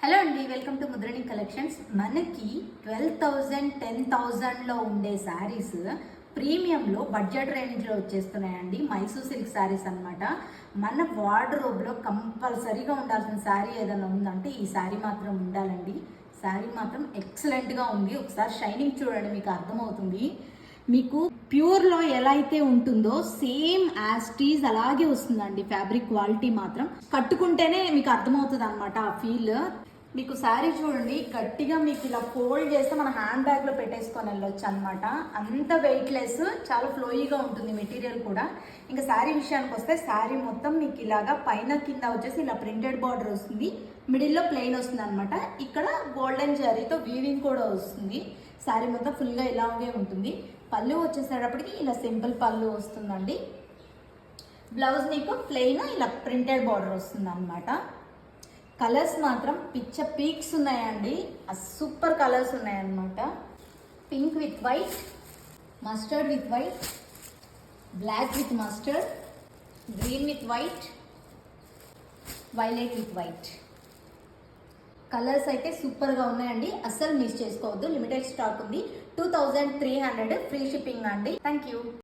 Hello అండి, welcome to ముద్రణి collections. మనకి 12,000 10,000లో ఉండే శారీస్ ప్రీమియంలో బడ్జెట్ రేంజ్లో వచ్చేస్తున్నాయండి. మైసూర్ సిల్క్ శారీస్ అనమాట. మన వార్డ్రోబ్లో కంపల్సరీగా ఉండాల్సిన శారీ ఏదైనా ఉందంటే ఈ శారీ మాత్రం ఉండాలండి. శారీ మాత్రం ఎక్సలెంట్గా ఉంది. ఒకసారి షైనింగ్ చూడండి, మీకు అర్థమవుతుంది. మీకు ప్యూర్లో ఎలా అయితే ఉంటుందో సేమ్ యాజ్ టీజ్ అలాగే వస్తుందండి. ఫ్యాబ్రిక్ క్వాలిటీ మాత్రం కట్టుకుంటేనే మీకు అర్థమవుతుంది అనమాట ఆ ఫీల్. మీకు శారీ చూడండి, గట్టిగా మీకు ఇలా ఫోల్డ్ చేస్తే మన హ్యాండ్ బ్యాగ్లో పెట్టేసుకొని వెళ్ళొచ్చు అనమాట. అంత వెయిట్లెస్, చాలా ఫ్లోయీగా ఉంటుంది మెటీరియల్ కూడా. ఇంకా శారీ విషయానికి వస్తే శారీ మొత్తం మీకు ఇలాగా పైన కింద వచ్చేసి ఇలా ప్రింటెడ్ బార్డర్ వస్తుంది, మిడిల్లో ప్లెయిన్ వస్తుంది అనమాట. ఇక్కడ గోల్డెన్ జరీతో వీవింగ్ కూడా వస్తుంది. శారీ మొత్తం ఫుల్గా ఇలాగే ఉంటుంది. పళ్ళు వచ్చేసేటప్పటికి ఇలా సింపుల్ పళ్ళు వస్తుందండి. బ్లౌజ్ నీకు ప్లెయిన్ ఇలా ప్రింటెడ్ బార్డర్ వస్తుంది అనమాట. కలర్స్ మాత్రం పిచ్చ పీక్స్ ఉన్నాయండి. సూపర్ కలర్స్ ఉన్నాయన్నమాట. Pink with white, mustard with white, black with mustard, green with white, violet with white. Colours అయితే సూపర్గా ఉన్నాయండి. అస్సలు మిస్ చేసుకోవద్దు. లిమిటెడ్ స్టాక్ ఉంది. 2300 ఫ్రీ షిప్పింగ్ అండి. Thank you.